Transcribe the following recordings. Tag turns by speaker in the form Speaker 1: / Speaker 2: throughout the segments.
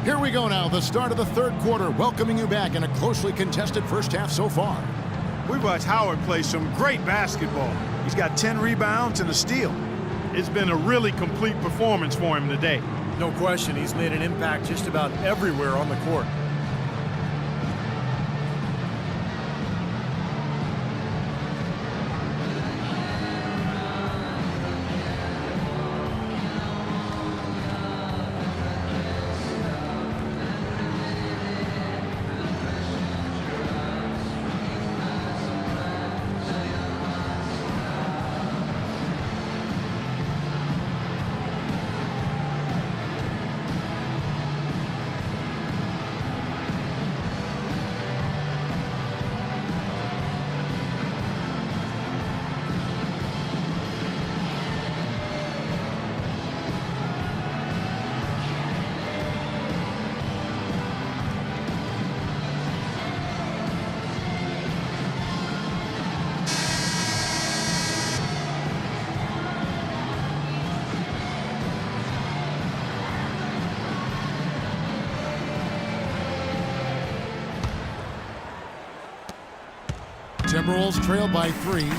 Speaker 1: Here we go now, the start of the third quarter, welcoming you back in a closely contested first half so far.
Speaker 2: We watched Howard play some great basketball. He's got 10 rebounds and a steal. It's been a really complete performance for him today.
Speaker 3: No question, he's made an impact just about everywhere on the court.
Speaker 1: Timberwolves trail by 3.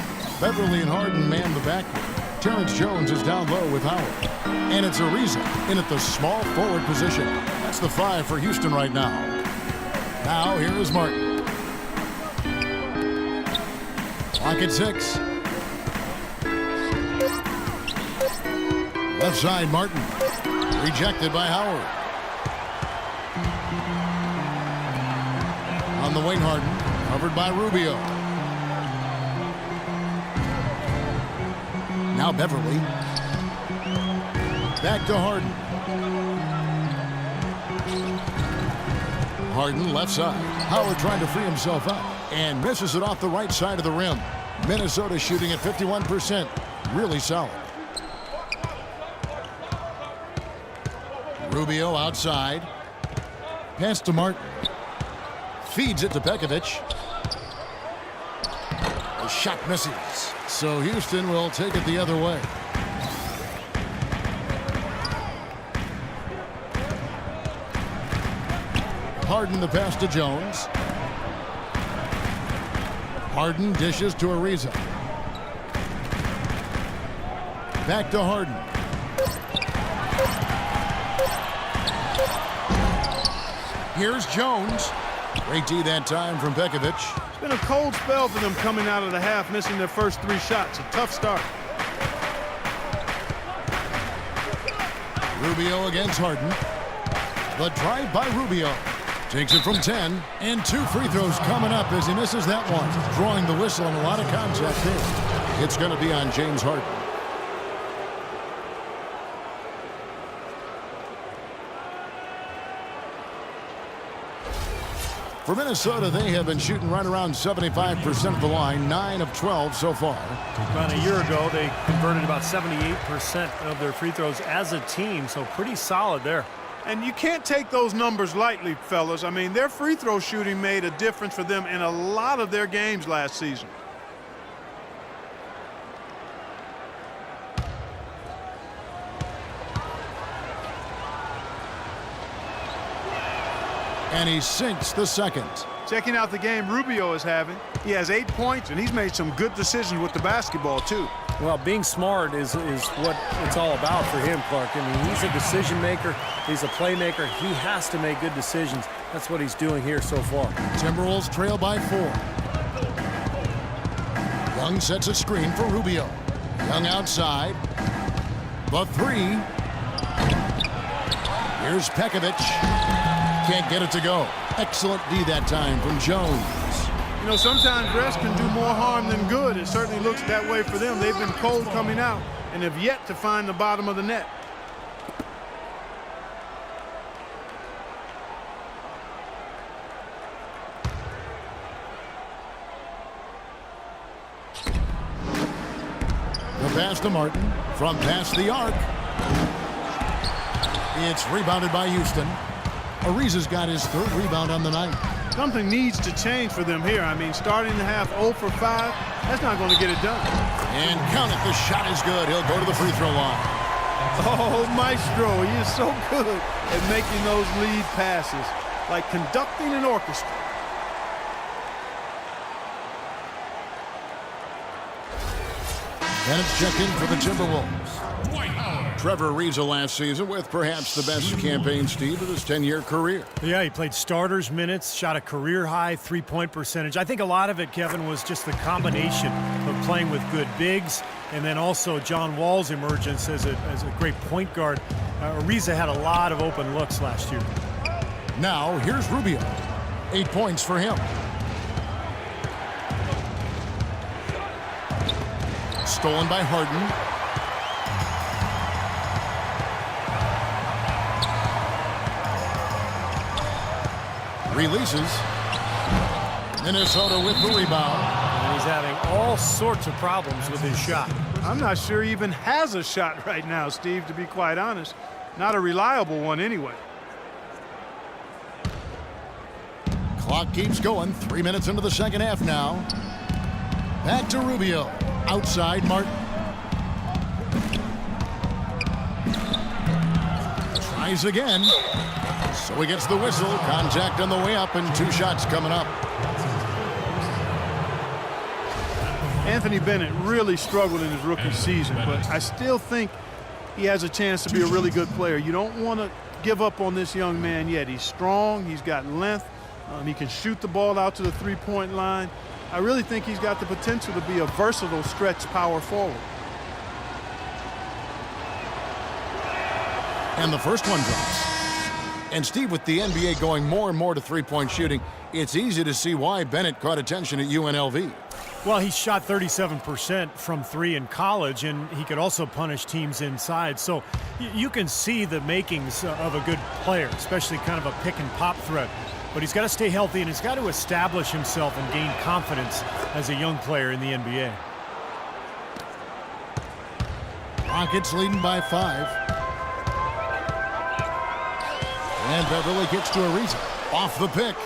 Speaker 1: Beverly and Harden man the backcourt. Terrence Jones is down low with Howard. And it's Ariza in at the small forward position. That's the 5 for Houston right now. Now here is Martin. Clock at 6. Left side Martin. Rejected by Howard. On the wing Harden. Covered by Rubio. Now Beverly. Back to Harden. Harden left side. Howard trying to free himself up and misses it off the right side of the rim. Minnesota shooting at 51%. Really solid. Rubio outside. Pass to Martin. Feeds it to Pekovic. The shot misses. So Houston will take it the other way. Harden the pass to Jones. Harden dishes to Ariza. Back to Harden. Here's Jones. Great D that time from Pekovic.
Speaker 2: It's been a cold spell for them coming out of the half, missing their first 3 shots. A tough start.
Speaker 1: Rubio against Harden. The drive by Rubio. Takes it from 10. And 2 free throws coming up as he misses that one. Drawing the whistle and a lot of contact there. It's going to be on James Harden. For Minnesota, they have been shooting right around 75% of the line, 9 of 12 so far.
Speaker 3: About a year ago, they converted about 78% of their free throws as a team, so pretty solid there.
Speaker 2: And you can't take those numbers lightly, fellas. I mean, their free throw shooting made a difference for them in a lot of their games last season.
Speaker 1: And he sinks the second.
Speaker 2: Checking out the game Rubio is having. He has 8 points, and he's made some good decisions with the basketball, too.
Speaker 3: Well, being smart is what it's all about for him, Clark. I mean, he's a decision maker. He's a playmaker. He has to make good decisions. That's what he's doing here so far.
Speaker 1: Timberwolves trail by 4. Young sets a screen for Rubio. Young outside. The 3. Here's Pekovic. Can't get it to go. Excellent D that time from Jones.
Speaker 2: You know, sometimes rest can do more harm than good. It certainly looks that way for them. They've been cold coming out and have yet to find the bottom of the net.
Speaker 1: The pass to Martin from past the arc. It's rebounded by Houston. Ariza's got his 3rd rebound on the night.
Speaker 2: Something needs to change for them here. I mean, starting the half 0 for 5, that's not going to get it done.
Speaker 1: And count it, the shot is good. He'll go to the free throw line.
Speaker 2: Oh, Maestro, he is so good at making those lead passes, like conducting an orchestra.
Speaker 1: And it's checked in for the Timberwolves. Trevor Ariza last season with perhaps the best campaign, Steve, of his 10-year career.
Speaker 3: Yeah, he played starters minutes, shot a career-high three-point percentage. I think a lot of it, Kevin, was just the combination of playing with good bigs and then also John Wall's emergence as a great point guard. Ariza had a lot of open looks last year.
Speaker 1: Now, here's Rubio. 8 points for him. Stolen by Harden. Releases. Minnesota with the rebound.
Speaker 3: And he's having all sorts of problems with his shot.
Speaker 2: I'm not sure he even has a shot right now, Steve, to be quite honest. Not a reliable one anyway.
Speaker 1: Clock keeps going. 3 minutes into the second half now. Back to Rubio. Outside Martin. Tries again. So he gets the whistle. Contact on the way up and 2 shots coming up.
Speaker 2: Anthony Bennett really struggled in his rookie season, but I still think he has a chance to be a really good player. You don't want to give up on this young man yet. He's strong. He's got length. He can shoot the ball out to the three-point line. I really think he's got the potential to be a versatile stretch power forward.
Speaker 1: And the first one drops. And Steve, with the NBA going more and more to three-point shooting, it's easy to see why Bennett caught attention at UNLV.
Speaker 3: Well, he shot 37% from 3 in college, and he could also punish teams inside. So you can see the makings of a good player, especially kind of a pick-and-pop threat. But he's got to stay healthy, and he's got to establish himself and gain confidence as a young player in the NBA.
Speaker 1: Rockets leading by 5. And Beverly kicks to Ariza. Off the pick.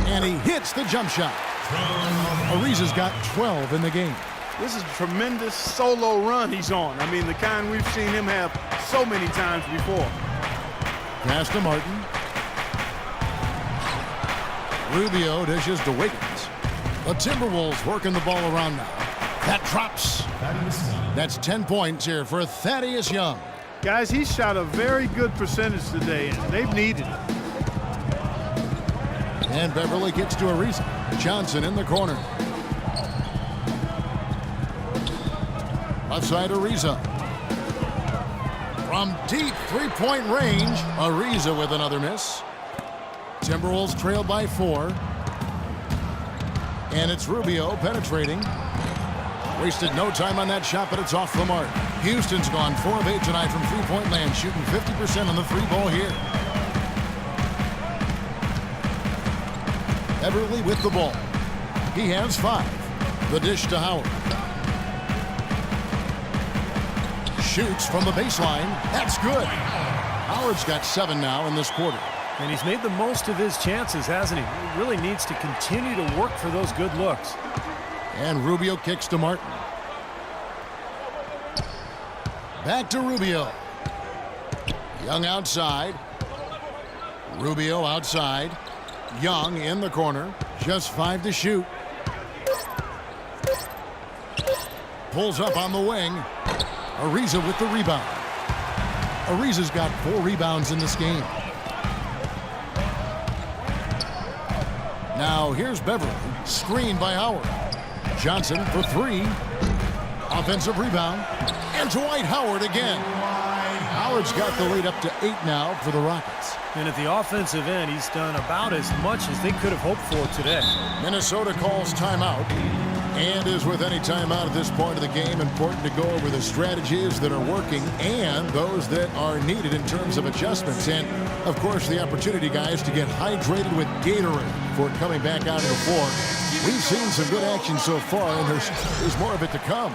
Speaker 1: And he hits the jump shot. Ariza's got 12 in the game.
Speaker 2: This is a tremendous solo run he's on. I mean, the kind we've seen him have so many times before.
Speaker 1: Pass to Martin. Rubio dishes to Wiggins. The Timberwolves working the ball around now. That drops. That's 10 points here for Thaddeus Young.
Speaker 2: Guys, he shot a very good percentage today, and they've needed it.
Speaker 1: And Beverly gets to Ariza. Johnson in the corner. Left side Ariza. From deep three-point range, Ariza with another miss. Timberwolves trail by 4. And it's Rubio penetrating. Wasted no time on that shot, but it's off the mark. Houston's gone 4 of 8 tonight from three-point land, shooting 50% on the 3-ball here. Beverly with the ball. He has 5. The dish to Howard. Shoots from the baseline. That's good. Howard's got 7 now in this quarter.
Speaker 3: And he's made the most of his chances, hasn't he? He really needs to continue to work for those good looks.
Speaker 1: And Rubio kicks to Martin. Back to Rubio. Young outside. Rubio outside. Young in the corner. Just 5 to shoot. Pulls up on the wing. Ariza with the rebound. Ariza's got 4 rebounds in this game. Now here's Beverly. Screened by Howard. Johnson for 3. Offensive rebound. And Dwight Howard again. Howard's got the lead up to 8 now for the Rockets.
Speaker 3: And at the offensive end, he's done about as much as they could have hoped for today.
Speaker 1: Minnesota calls timeout. And as with any timeout at this point of the game, important to go over the strategies that are working and those that are needed in terms of adjustments. And, of course, the opportunity, guys, to get hydrated with Gatorade before coming back out on the floor. We've seen some good action so far, and there's more of it to come.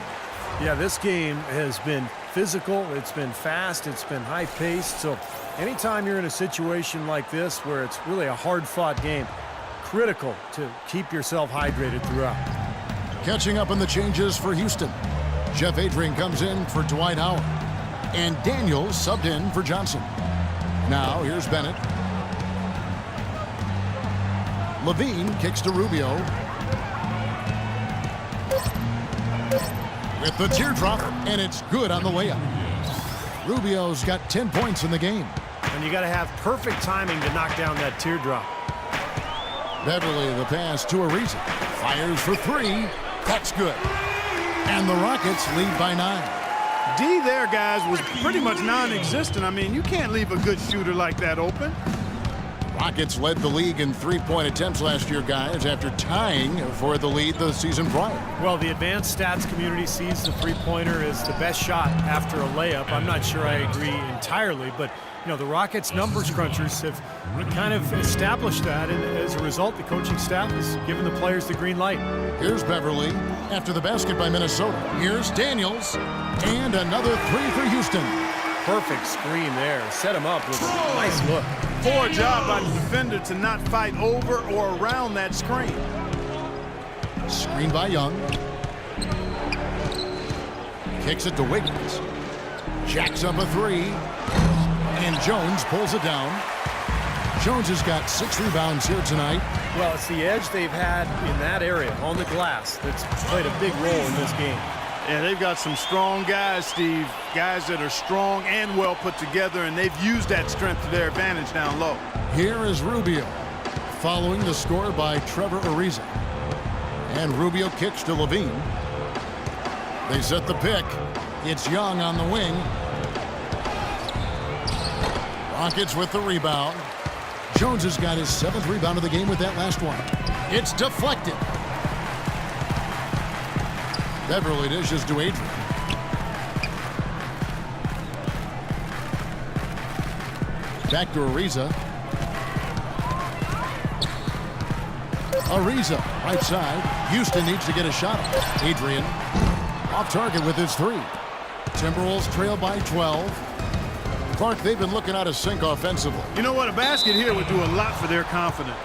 Speaker 3: Yeah, this game has been physical, it's been fast, it's been high-paced. So anytime you're in a situation like this where it's really a hard-fought game, critical to keep yourself hydrated throughout.
Speaker 1: Catching up on the changes for Houston. Jeff Adrian comes in for Dwight Howard. And Daniels subbed in for Johnson. Now here's Bennett. Levine kicks to Rubio. With the teardrop, and it's good on the layup. Rubio's got 10 points in the game.
Speaker 3: And you got to have perfect timing to knock down that teardrop.
Speaker 1: Beverly, the pass to Ariza. Fires for three. That's good. And the Rockets lead by 9.
Speaker 2: D there, guys, was pretty much non-existent. I mean, you can't leave a good shooter like that open.
Speaker 1: Rockets led the league in three-point attempts last year, guys, after tying for the lead the season prior.
Speaker 3: Well, the advanced stats community sees the three-pointer as the best shot after a layup. I'm not sure I agree entirely, but you know, the Rockets numbers crunchers have kind of established that, and as a result, the coaching staff has given the players the green light.
Speaker 1: Here's Beverly after the basket by Minnesota. Here's Daniels, and another three for Houston.
Speaker 3: Perfect screen there. Set him up with a nice look.
Speaker 2: Poor job by the defender to not fight over or around that screen.
Speaker 1: Screen by Young. Kicks it to Wiggins. Jacks up a three. And Jones pulls it down. Jones has got 6 rebounds here tonight.
Speaker 3: Well, it's the edge they've had in that area on the glass that's played a big role in this game.
Speaker 2: Yeah, they've got some strong guys, Steve. Guys that are strong and well put together, and they've used that strength to their advantage down low.
Speaker 1: Here is Rubio, following the score by Trevor Ariza. And Rubio kicks to Levine. They set the pick. It's Young on the wing. Rockets with the rebound. Jones has got his 7th rebound of the game with that last one. It's deflected. Beverly dishes to Adrian. Back to Ariza. Ariza, right side. Houston needs to get a shot. Adrian off target with his 3. Timberwolves trail by 12. Clark, they've been looking out of sync offensively.
Speaker 2: You know what? A basket here would do a lot for their confidence.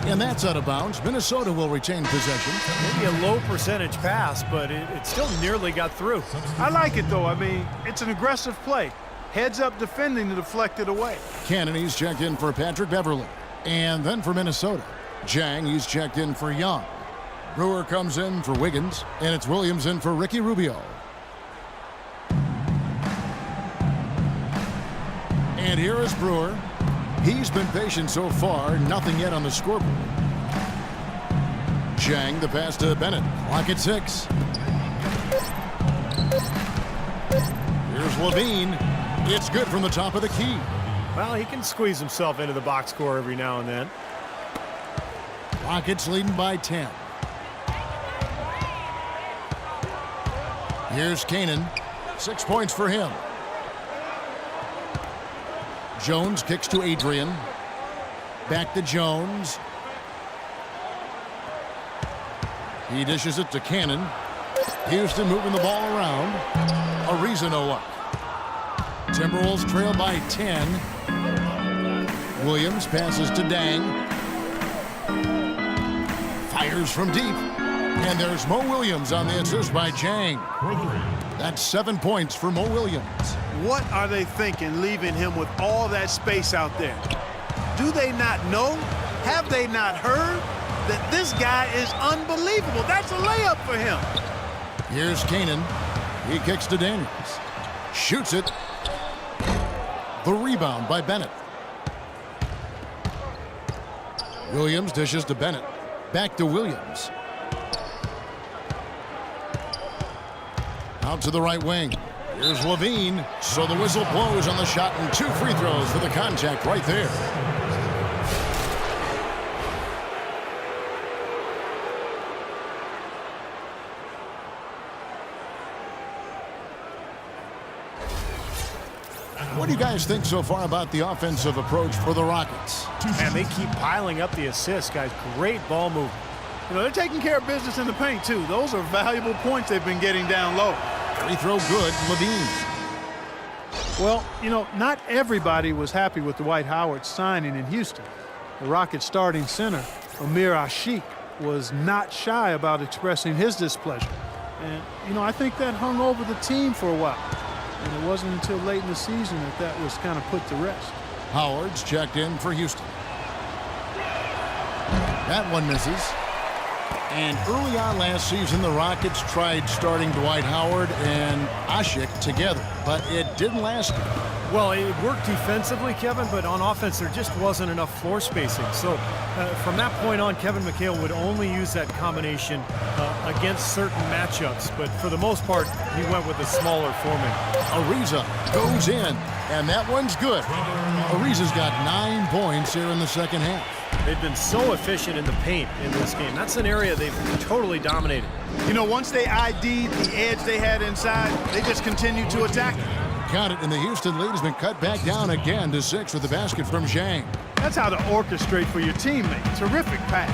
Speaker 1: And that's out of bounds. Minnesota will retain possession.
Speaker 3: Maybe a low percentage pass, but it still nearly got through.
Speaker 2: I like it, though. I mean, it's an aggressive play. Heads up defending to deflect it away.
Speaker 1: Cannon, he's checked in for Patrick Beverly. And then for Minnesota, Jang, he's checked in for Young. Brewer comes in for Wiggins, and it's Williams in for Ricky Rubio. And here is Brewer. He's been patient so far, nothing yet on the scoreboard. Jang, the pass to Bennett. Clock at 6. Here's Levine. It's good from the top of the key.
Speaker 3: Well, he can squeeze himself into the box score every now and then.
Speaker 1: Rockets leading by 10. Here's Canaan. 6 points for him. Jones kicks to Adrian. Back to Jones. He dishes it to Cannon. Houston moving the ball around. Ariza no luck. Timberwolves trail by 10. Williams passes to Dang. Fires from deep. And there's Mo Williams on the assist by Jang. That's 7 points for Mo Williams.
Speaker 2: What are they thinking leaving him with all that space out there? Do they not know? Have they not heard that this guy is unbelievable? That's a layup for him.
Speaker 1: Here's Canaan. He kicks to Daniels. Shoots it. The rebound by Bennett. Williams dishes to Bennett. Back to Williams. Out to the right wing. Here's Levine. So the whistle blows on the shot and 2 free throws for the contact right there. What do you guys think so far about the offensive approach for the Rockets?
Speaker 3: And they keep piling up the assists, guys. Great ball movement.
Speaker 2: You know, they're taking care of business in the paint, too. Those are valuable points they've been getting down low.
Speaker 1: Free throw good, Levine.
Speaker 2: Well, you know, not everybody was happy with Dwight Howard's signing in Houston. The Rockets starting center, Amir Ashiq, was not shy about expressing his displeasure. And, you know, I think that hung over the team for a while. And it wasn't until late in the season that that was kind of put to rest.
Speaker 1: Howard's checked in for Houston. That one misses. And early on last season, the Rockets tried starting Dwight Howard and Ashik together, but it didn't last.
Speaker 3: Well, it worked defensively, Kevin, but on offense there just wasn't enough floor spacing. So from that point on, Kevin McHale would only use that combination against certain matchups. But for the most part, he went with a smaller forming.
Speaker 1: Ariza goes in, and that one's good. Ariza's got 9 points here in the second half.
Speaker 3: They've been so efficient in the paint in this game. That's an area they've totally dominated.
Speaker 2: You know, once they ID'd the edge they had inside, they just continued to attack it.
Speaker 1: Count it, and the Houston lead has been cut back down again to 6 with the basket from Zhang.
Speaker 2: That's how to orchestrate for your teammate. Terrific pass.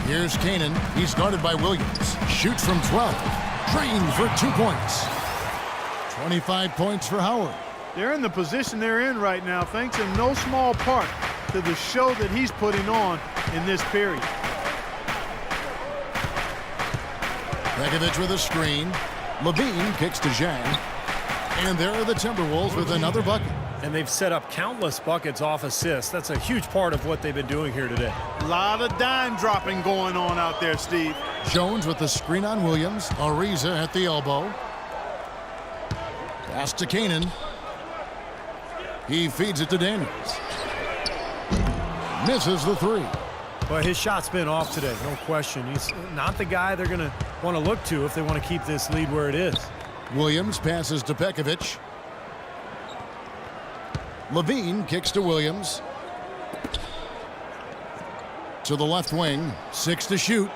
Speaker 1: Here's Kanan. He's guarded by Williams. Shoots from 12. Drained for 2 points. 25 points for Howard.
Speaker 2: They're in the position they're in right now thanks in no small part to the show that he's putting on in this period.
Speaker 1: Begovic with a screen. Levine kicks to Zhang. And there are the Timberwolves with another bucket.
Speaker 3: And they've set up countless buckets off assists. That's a huge part of what they've been doing here today.
Speaker 2: A lot of dime dropping going on out there, Steve.
Speaker 1: Jones with the screen on Williams. Ariza at the elbow. Pass to Kanan. He feeds it to Daniels. Misses the 3.
Speaker 3: But his shot's been off today, no question. He's not the guy they're going to want to look to if they want to keep this lead where it is.
Speaker 1: Williams passes to Begovic. Levine kicks to Williams. To the left wing. 6 to shoot.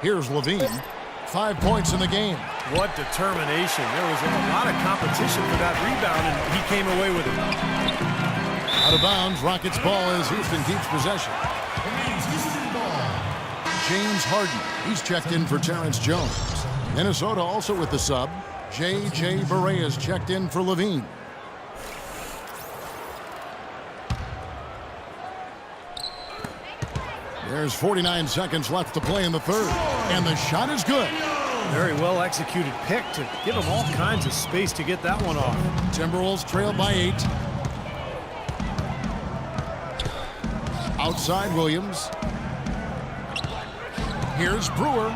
Speaker 1: Here's Levine. 5 points in the game.
Speaker 3: What determination. There was a lot of competition for that rebound, and he came away with it.
Speaker 1: Out of bounds, Rockets ball as Houston keeps possession. James Harden, he's checked in for Terrence Jones. Minnesota also with the sub. J.J. Barea checked in for Levine. There's 49 seconds left to play in the third, and the shot is good.
Speaker 3: Very well executed pick to give him all kinds of space to get that one off.
Speaker 1: Timberwolves trail by 8. Outside Williams. Here's Brewer.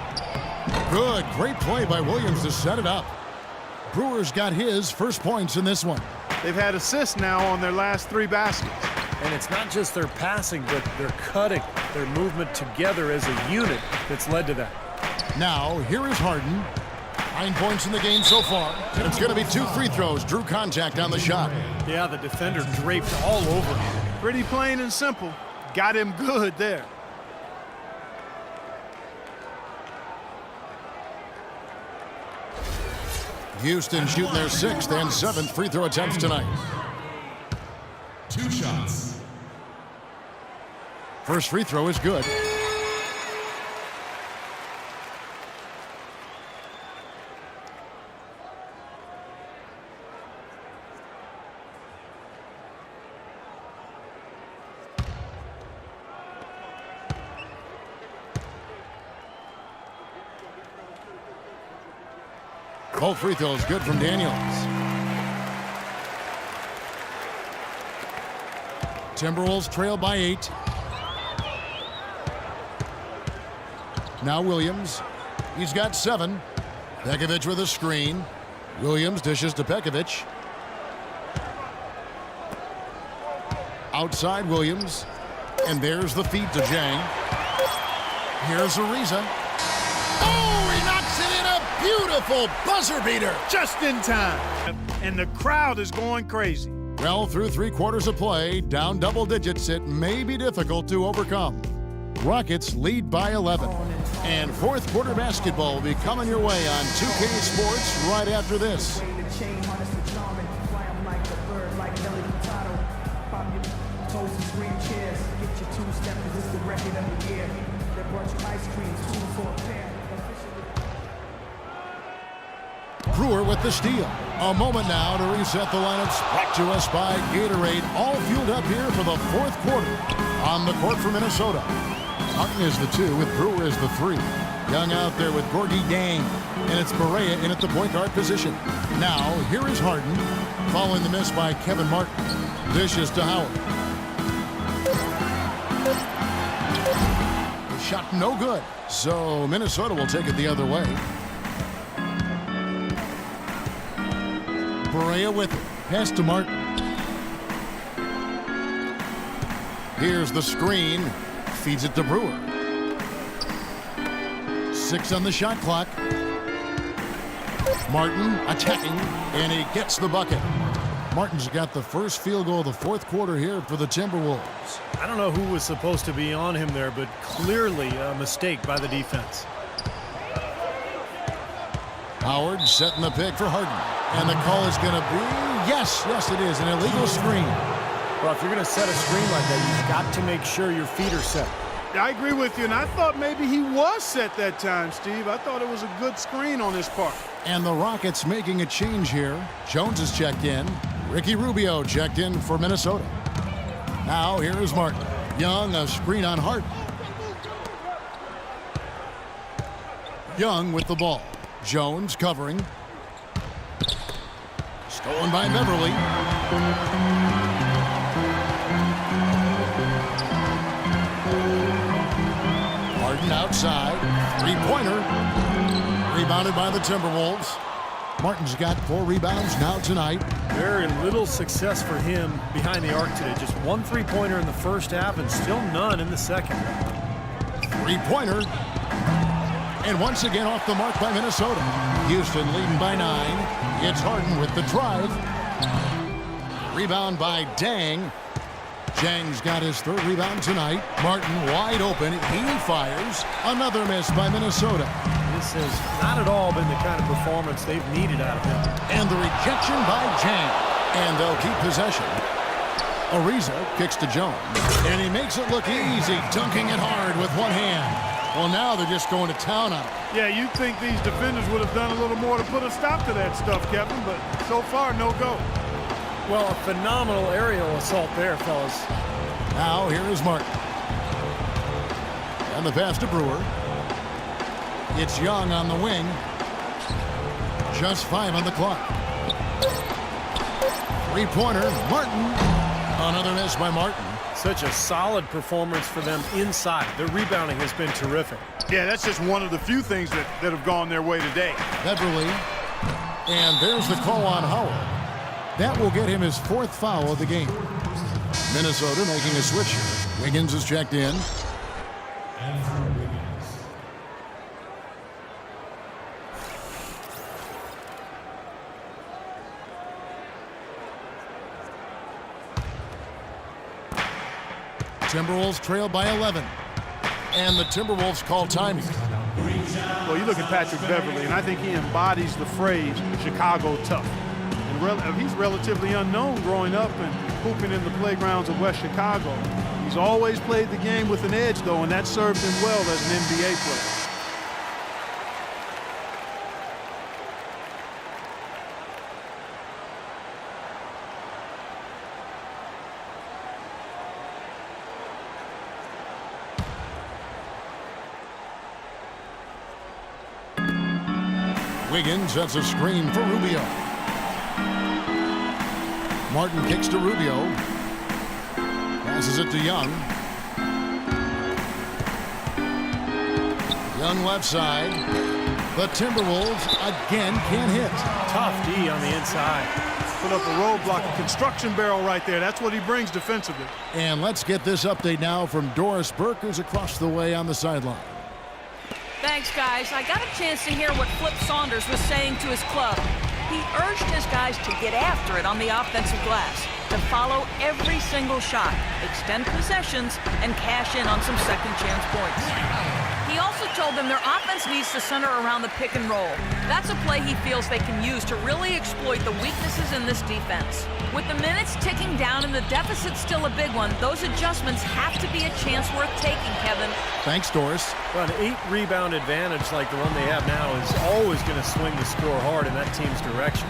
Speaker 1: Good, great play by Williams to set it up. Brewer's got his first points in this one.
Speaker 2: They've had assists now on their last 3 baskets.
Speaker 3: And it's not just their passing, but their cutting, their movement together as a unit that's led to that.
Speaker 1: Now, here is Harden. 9 points in the game so far. And it's going to be 2 free throws. Drew contact on the shot.
Speaker 3: Yeah, the defender draped all over him.
Speaker 2: Pretty plain and simple. Got him good there.
Speaker 1: Houston shooting their 6th and 7th free throw attempts tonight.
Speaker 4: 2 shots.
Speaker 1: First free throw is good. Both free throws good from Daniels. Timberwolves trail by 8. Now Williams. He's got 7. Begovic with a screen. Williams dishes to Begovic. Outside Williams. And there's the feed to Zhang. Here's Ariza. Oh, he knocks it in, a beautiful buzzer beater.
Speaker 2: Just in time. And the crowd is going crazy.
Speaker 1: Well, through 3 quarters of play, down double digits, it may be difficult to overcome. Rockets lead by 11. And fourth quarter basketball will be coming your way on 2K Sports right after this. Brewer with the steal. A moment now to reset the lineups. Brought to us by Gatorade. All fueled up here for the fourth quarter. On the court for Minnesota, Harden is the 2 with Brewer as the 3. Young out there with Gorgie Dang. And it's Barea in at the point guard position. Now, here is Harden, following the miss by Kevin Martin. Dishes to Howard. The shot no good. So Minnesota will take it the other way. Barea with it. Pass to Martin. Here's the screen. Feeds it to Brewer. 6 on the shot clock. Martin attacking, and he gets the bucket. Martin's got the first field goal of the fourth quarter here for the Timberwolves.
Speaker 3: I don't know who was supposed to be on him there, but clearly a mistake by the defense.
Speaker 1: Howard setting the pick for Harden. And the call is going to be, yes, it is, an illegal screen.
Speaker 3: Well, if you're going to set a screen like that, you've got to make sure your feet are set.
Speaker 2: I agree with you, and I thought maybe he was set that time, Steve. I thought it was a good screen on his part.
Speaker 1: And the Rockets making a change here. Jones is checked in. Ricky Rubio checked in for Minnesota. Now here is Martin. Young, a screen on Harden. Young with the ball. Jones covering. Stolen by Beverly. Harden outside. Three-pointer. Rebounded by the Timberwolves. Martin's got 4 rebounds now tonight.
Speaker 3: Very little success for him behind the arc today. Just 1 3-pointer in the first half and still none in the second.
Speaker 1: Three-pointer. And once again off the mark by Minnesota. Houston leading by 9. It's Harden with the drive. Rebound by Dang. Jang's got his 3rd rebound tonight. Martin wide open. He fires. Another miss by Minnesota.
Speaker 3: This has not at all been the kind of performance they've needed out of him.
Speaker 1: And the rejection by Jang. And they'll keep possession. Ariza kicks to Jones. And he makes it look easy, dunking it hard with one hand. Well, now they're just going to town on it.
Speaker 2: Yeah, you'd think these defenders would have done a little more to put a stop to that stuff, Kevin, but so far, no go.
Speaker 3: Well, a phenomenal aerial assault there, fellas.
Speaker 1: Now, here is Martin. And the pass to Brewer. It's Young on the wing. Just 5 on the clock. Three-pointer, Martin. Another miss by Martin.
Speaker 3: Such a solid performance for them inside. Their rebounding has been terrific.
Speaker 2: Yeah, that's just one of the few things that have gone their way today.
Speaker 1: Beverly. And there's the call on Howard. That will get him his 4th foul of the game. Minnesota making a switch here. Wiggins is checked in. Timberwolves trail by 11. And the Timberwolves call time here.
Speaker 2: Well, you look at Patrick Beverly, and I think he embodies the phrase Chicago tough. And he's relatively unknown growing up and hooping in the playgrounds of West Chicago. He's always played the game with an edge, though, and that served him well as an NBA player.
Speaker 1: Wiggins sets a screen for Rubio. Martin kicks to Rubio. Passes it to Young. Young left side. The Timberwolves again can't hit.
Speaker 3: Tough D on the inside.
Speaker 2: Put up a roadblock, a construction barrel right there. That's what he brings defensively.
Speaker 1: And let's get this update now from Doris Burke, who's across the way on the sideline.
Speaker 4: Thanks, guys. I got a chance to hear what Flip Saunders was saying to his club. He urged his guys to get after it on the offensive glass, to follow every single shot, extend possessions, and cash in on some second-chance points. He also told them their offense needs to center around the pick and roll. That's a play he feels they can use to really exploit the weaknesses in this defense. With the minutes ticking down and the deficit still a big one, those adjustments have to be a chance worth taking, Kevin.
Speaker 1: Thanks, Doris.
Speaker 3: Well, an 8-rebound advantage like the one they have now is always going to swing the score hard in that team's direction.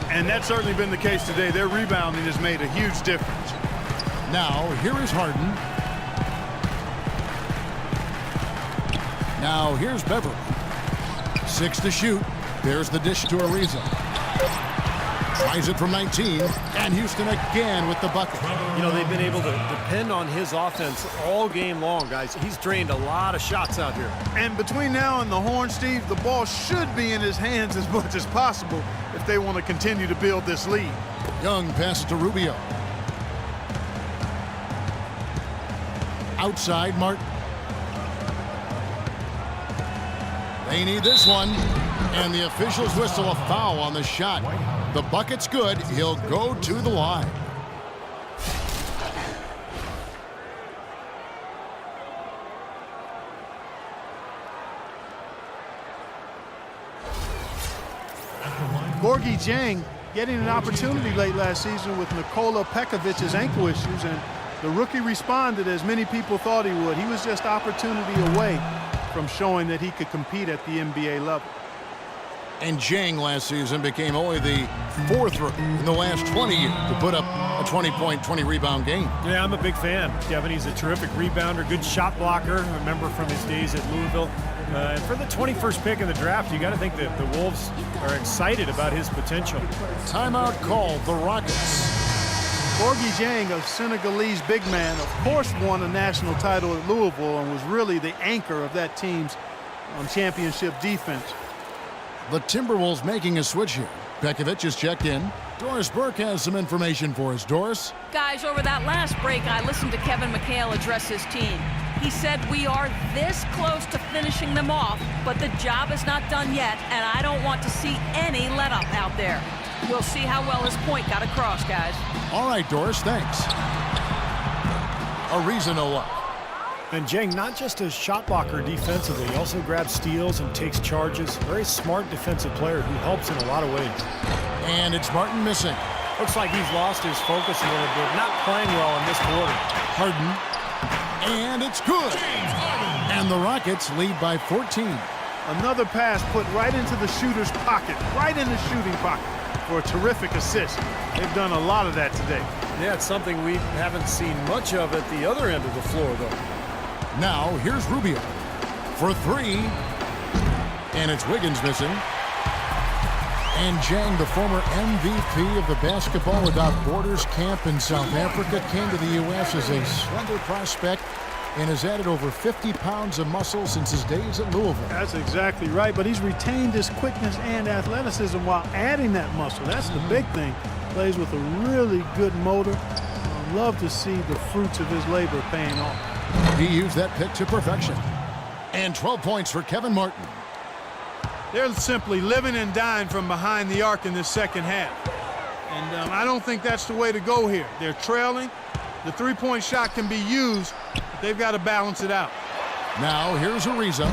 Speaker 2: And that's certainly been the case today. Their rebounding has made a huge difference.
Speaker 1: Now, here is Harden. Now here's Beverly. 6 to shoot. There's the dish to Ariza. Tries it from 19, and Houston again with the bucket.
Speaker 3: You know, they've been able to depend on his offense all game long, guys. He's drained a lot of shots out here.
Speaker 2: And between now and the horn, Steve, the ball should be in his hands as much as possible if they want to continue to build this lead.
Speaker 1: Young pass to Rubio. Outside Martin. They need this one, and the officials whistle a foul on the shot. The bucket's good. He'll go to the line.
Speaker 2: Gorgie Jang getting an opportunity late last season with Nikola Pekovic's ankle issues, and the rookie responded as many people thought he would. He was just opportunity away from showing that he could compete at the NBA level.
Speaker 1: And Jang last season became only the 4th rookie in the last 20 years to put up a 20-point, 20-rebound game.
Speaker 3: Yeah, I'm a big fan. Kevin, he's a terrific rebounder, good shot blocker. I remember from his days at Louisville. And for the 21st pick in the draft, you got to think that the Wolves are excited about his potential.
Speaker 1: Timeout called the Rockets.
Speaker 2: Gorgie Jang, a Senegalese big man, of course won a national title at Louisville and was really the anchor of that team's championship defense.
Speaker 1: The Timberwolves making a switch here. Pekovic is checked in. Doris Burke has some information for us. Doris?
Speaker 4: Guys, over that last break, I listened to Kevin McHale address his team. He said, we are this close to finishing them off, but the job is not done yet, and I don't want to see any let-up out there. We'll see how well his point got across, guys.
Speaker 1: All right, Doris, thanks. Ariza no luck.
Speaker 3: And Jang, not just a shot blocker defensively, he also grabs steals and takes charges. Very smart defensive player who helps in a lot of ways.
Speaker 1: And it's Martin missing.
Speaker 3: Looks like he's lost his focus a little bit. Not playing well in this quarter.
Speaker 1: Harden. And it's good. And the Rockets lead by 14.
Speaker 2: Another pass put right into the shooter's pocket, right in the shooting pocket for a terrific assist. They've done a lot of that today.
Speaker 3: Yeah, it's something we haven't seen much of at the other end of the floor, though.
Speaker 1: Now, here's Rubio for 3. And it's Wiggins missing. And Jang, the former MVP of the Basketball Without Borders camp in South Africa, came to the U.S. as a slender prospect and has added over 50 pounds of muscle since his days at Louisville.
Speaker 2: That's exactly right, but he's retained his quickness and athleticism while adding that muscle. That's the big thing. Plays with a really good motor. I'd love to see the fruits of his labor paying off.
Speaker 1: He used that pick to perfection. And 12 points for Kevin Martin.
Speaker 2: They're simply living and dying from behind the arc in this second half. And I don't think that's the way to go here. They're trailing. The three-point shot can be used, but they've got to balance it out.
Speaker 1: Now here's Ariza.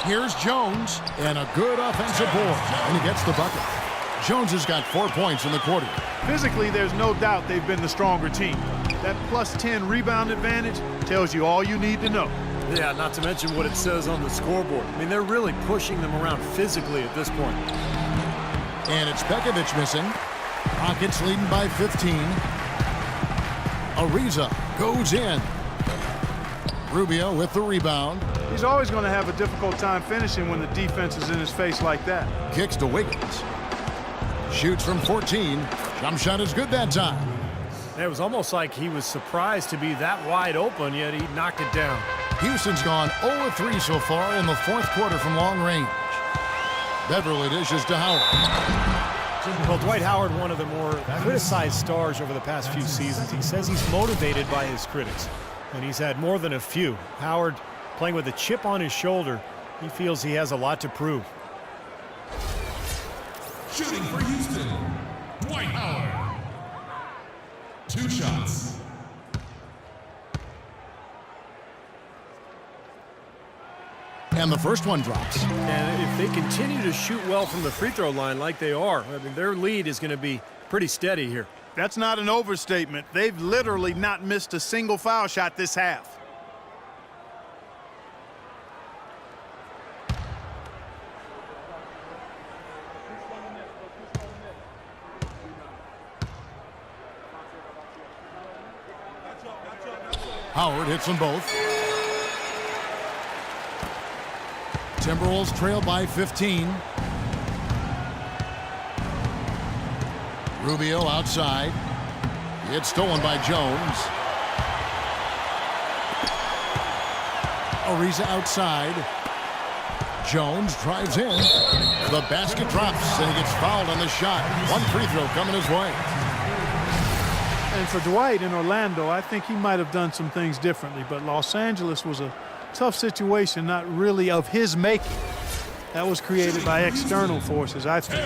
Speaker 1: Here's Jones. And a good offensive board. And he gets the bucket. Jones has got 4 points in the quarter.
Speaker 2: Physically, there's no doubt they've been the stronger team. That plus 10 rebound advantage tells you all you need to know.
Speaker 3: Yeah, not to mention what it says on the scoreboard. I mean, they're really pushing them around physically at this point.
Speaker 1: And it's Pekovic missing. Rockets leading by 15. Ariza goes in. Rubio with the rebound.
Speaker 2: He's always going to have a difficult time finishing when the defense is in his face like that.
Speaker 1: Kicks to Wiggins. Shoots from 14. Jump shot is good that time.
Speaker 3: It was almost like he was surprised to be that wide open, yet he knocked it down.
Speaker 1: Houston's gone 0-3 so far in the 4th quarter from long range. Beverly dishes to Howard.
Speaker 3: Well, Dwight Howard, one of the more criticized stars over the past few seasons. He says he's motivated by his critics, and he's had more than a few. Howard playing with a chip on his shoulder. He feels he has a lot to prove.
Speaker 5: Shooting for Houston, Dwight Howard. 2 shots.
Speaker 1: And the first one drops.
Speaker 3: And if they continue to shoot well from the free throw line like they are, I mean, their lead is going to be pretty steady here.
Speaker 2: That's not an overstatement. They've literally not missed a single foul shot this half.
Speaker 1: Howard hits them both. Timberwolves trail by 15. Rubio outside. It's stolen by Jones. Ariza outside. Jones drives in. The basket drops, and he gets fouled on the shot. One free throw coming his way.
Speaker 2: And for Dwight in Orlando, I think he might have done some things differently, but Los Angeles was a tough situation, not really of his making. That was created by external forces, I think.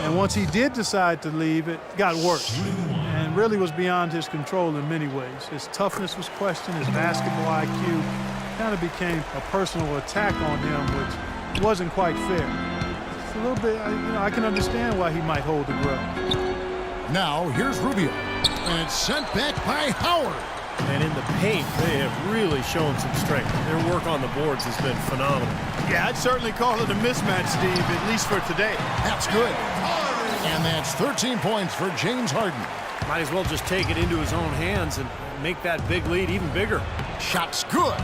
Speaker 2: And once he did decide to leave, it got worse and really was beyond his control in many ways. His toughness was questioned, his basketball IQ kind of became a personal attack on him, which wasn't quite fair. It's a little bit, I can understand why he might hold the grudge.
Speaker 1: Now, here's Rubio. And it's sent back by Howard.
Speaker 3: And in the paint, they have really shown some strength. Their work on the boards has been phenomenal.
Speaker 2: Yeah, I'd certainly call it a mismatch, Steve, at least for today.
Speaker 1: That's good. And that's 13 points for James Harden.
Speaker 3: Might as well just take it into his own hands and make that big lead even bigger.
Speaker 1: Shot's good.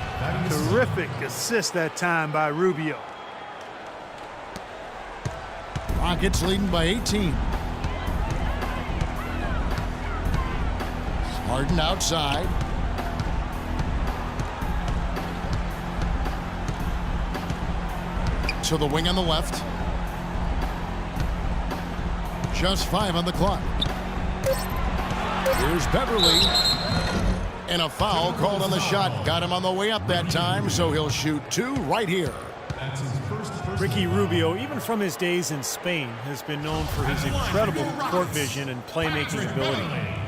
Speaker 2: Terrific assist that time by Rubio.
Speaker 1: Rockets leading by 18. Harden outside. To the wing on the left. Just 5 on the clock. Here's Beverly. And a foul called on the shot. Got him on the way up that time, so he'll shoot 2 right here.
Speaker 3: Ricky Rubio, even from his days in Spain, has been known for his incredible court vision and playmaking ability.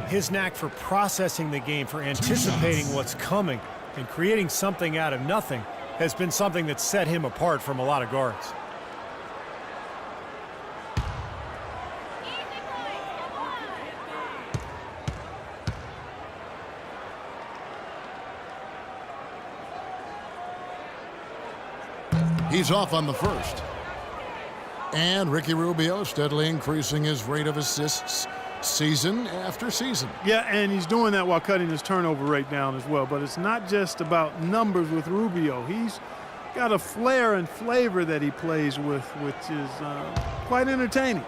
Speaker 3: His knack for processing the game, for anticipating what's coming, and creating something out of nothing has been something that set him apart from a lot of guards.
Speaker 1: He's off on the first. And Ricky Rubio steadily increasing his rate of assists season after season.
Speaker 2: Yeah, and he's doing that while cutting his turnover rate down as well. But it's not just about numbers with Rubio. He's got a flair and flavor that he plays with, which is quite entertaining.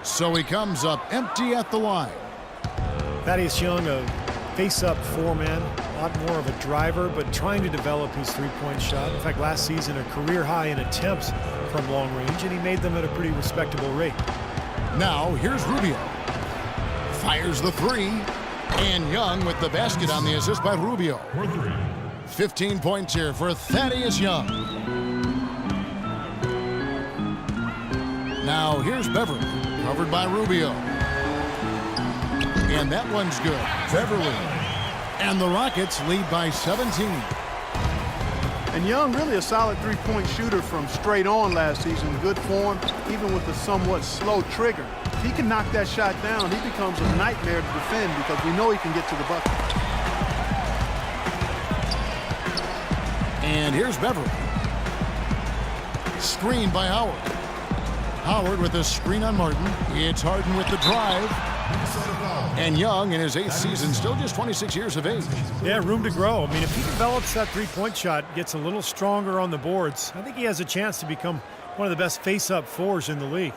Speaker 1: So he comes up empty at the line.
Speaker 3: Thaddeus Young, a face-up 4-man, a lot more of a driver, but trying to develop his three-point shot. In fact, last season, a career high in attempts from long range, and he made them at a pretty respectable rate.
Speaker 1: Now, here's Rubio. Fires the 3. And Young with the basket on the assist by Rubio. 15 points here for Thaddeus Young. Now, here's Beverly. Covered by Rubio. And that one's good. Beverly. And the Rockets lead by 17.
Speaker 2: And Young, really a solid three-point shooter from straight on last season. Good form, even with a somewhat slow trigger. If he can knock that shot down, he becomes a nightmare to defend because we know he can get to the bucket.
Speaker 1: And here's Beverly. Screen by Howard. Howard with a screen on Martin. It's Harden with the drive. And Young in his 8th season, still just 26 years of age.
Speaker 3: Yeah, room to grow. I mean, if he develops that three-point shot, gets a little stronger on the boards, I think he has a chance to become one of the best face-up 4s in the league.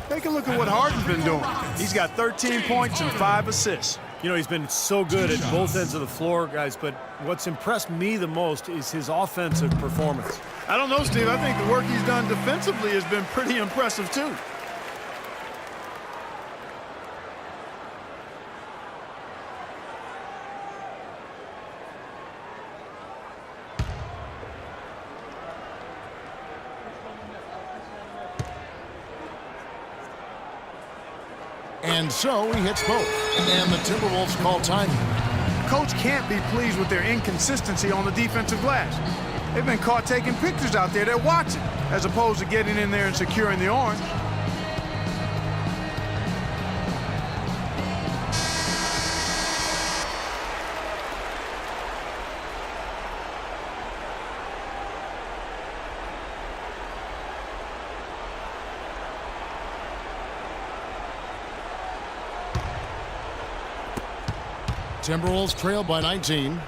Speaker 2: Take a look at what Harden's been doing. He's got 13 points and 5 assists.
Speaker 3: You know, he's been so good at both ends of the floor, guys, but what's impressed me the most is his offensive performance.
Speaker 2: I don't know, Steve. I think the work he's done defensively has been pretty impressive, too.
Speaker 1: And so he hits both. And the Timberwolves call time.
Speaker 2: Coach can't be pleased with their inconsistency on the defensive glass. They've been caught taking pictures out there. They're watching, as opposed to getting in there and securing the orange.
Speaker 1: Timberwolves trail by 19.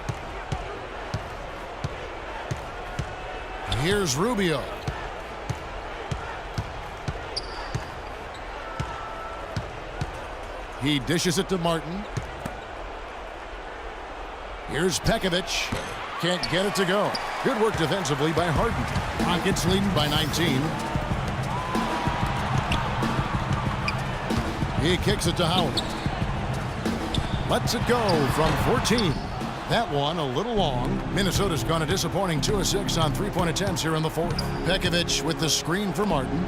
Speaker 1: Here's Rubio. He dishes it to Martin. Here's Pekovic. Can't get it to go. Good work defensively by Harden. Rockets leading by 19. He kicks it to Howard. Lets it go from 14. That one a little long. Minnesota's gone a disappointing 2 of 6 on three-point attempts here in the fourth. Pekovic with the screen for Martin.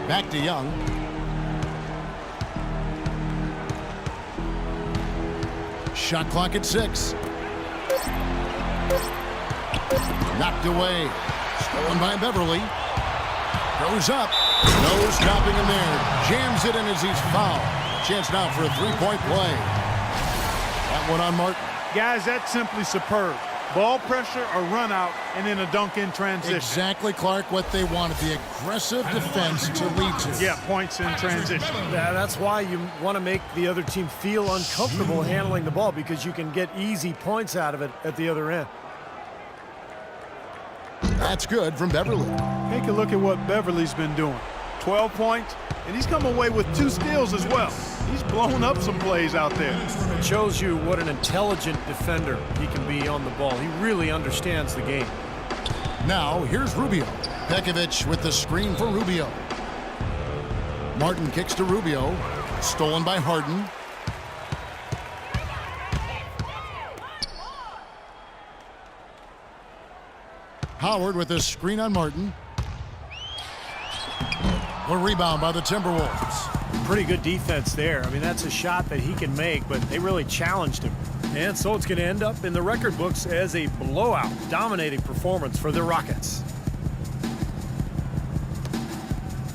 Speaker 1: Back to Young. Shot clock at 6. Knocked away. Stolen by Beverly. Goes up. No stopping him there. Jams it in as he's fouled. Chance now for a three-point play. That one on Martin.
Speaker 2: Guys, that's simply superb. Ball pressure, a run out, and then a dunk in transition.
Speaker 1: Exactly, Clark, what they wanted. The aggressive defense to lead to.
Speaker 2: Yeah, points in transition.
Speaker 3: Yeah, that's why you want to make the other team feel uncomfortable handling the ball, because you can get easy points out of it at the other end.
Speaker 1: That's good from Beverly.
Speaker 2: Take a look at what Beverly's been doing. 12 points, and he's come away with 2 steals as well. He's blown up some plays out there.
Speaker 3: It shows you what an intelligent defender he can be on the ball. He really understands the game.
Speaker 1: Now, here's Rubio. Pekovic with the screen for Rubio. Martin kicks to Rubio. Stolen by Harden. Howard with the screen on Martin. A rebound by the Timberwolves.
Speaker 3: Pretty good defense there. I mean, that's a shot that he can make, but they really challenged him. And so it's going to end up in the record books as a blowout, dominating performance for the Rockets.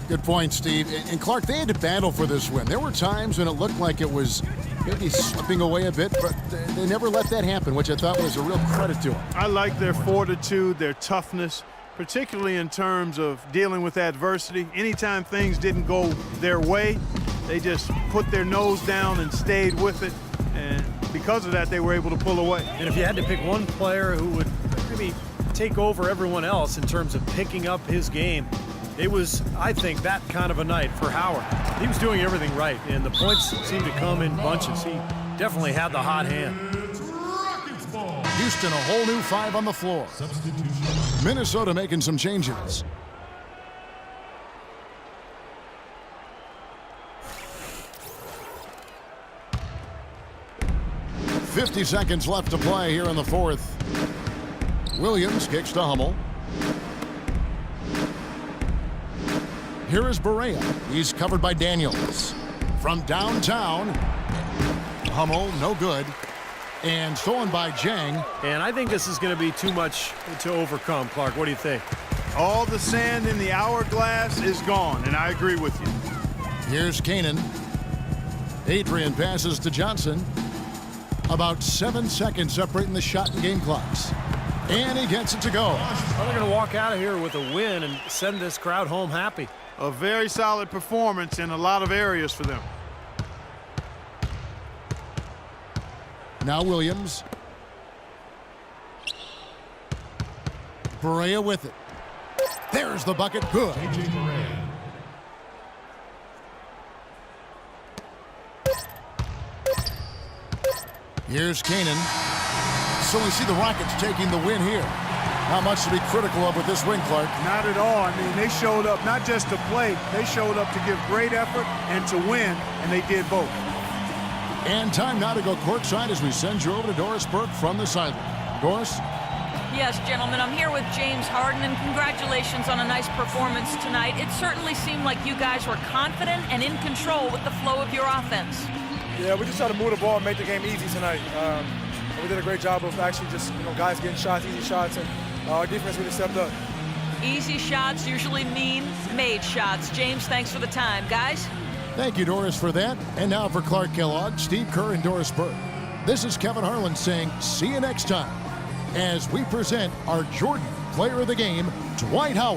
Speaker 1: Good point, Steve. And Clark, they had to battle for this win. There were times when it looked like it was maybe slipping away a bit, but they never let that happen, which I thought was a real credit to them.
Speaker 2: I like their fortitude, their toughness, particularly in terms of dealing with adversity. Anytime things didn't go their way, they just put their nose down and stayed with it. And because of that, they were able to pull away.
Speaker 3: And if you had to pick one player who would maybe take over everyone else in terms of picking up his game, it was, I think, that kind of a night for Howard. He was doing everything right, and the points seemed to come in bunches. He definitely had the hot hand.
Speaker 1: Houston, a whole new 5 on the floor. Minnesota making some changes. .50 seconds left to play here in the fourth. Williams kicks to Hummel. Here is Barea. He's covered by Daniels. From downtown, Hummel, no good. And stolen by Jang.
Speaker 3: And I think this is going to be too much to overcome, Clark. What do you think?
Speaker 2: All the sand in the hourglass is gone, and I agree with you.
Speaker 1: Here's Kanan. Adrian passes to Johnson. About 7 seconds separating the shot and game clocks. And he gets it to go.
Speaker 3: Well, they're going to walk out of here with a win and send this crowd home happy.
Speaker 2: A very solid performance in a lot of areas for them.
Speaker 1: Now Williams. Barea with it. There's the bucket. Good. Here's Kanan. So we see the Rockets taking the win here. Not much to be critical of with this win, Clark.
Speaker 2: Not at all. I mean, they showed up not just to play, they showed up to give great effort and to win, and they did both.
Speaker 1: And time now to go courtside as we send you over to Doris Burke from the sideline. Doris?
Speaker 4: Yes, gentlemen, I'm here with James Harden, and congratulations on a nice performance tonight. It certainly seemed like you guys were confident and in control with the flow of your offense.
Speaker 6: Yeah, we just tried to move the ball and make the game easy tonight. We did a great job of actually just, guys getting shots, easy shots, and our defense really stepped up.
Speaker 4: Easy shots usually mean made shots. James, thanks for the time. Guys?
Speaker 1: Thank you, Doris, for that. And now for Clark Kellogg, Steve Kerr, and Doris Burke. This is Kevin Harlan saying see you next time as we present our Jordan Player of the Game, Dwight Howard.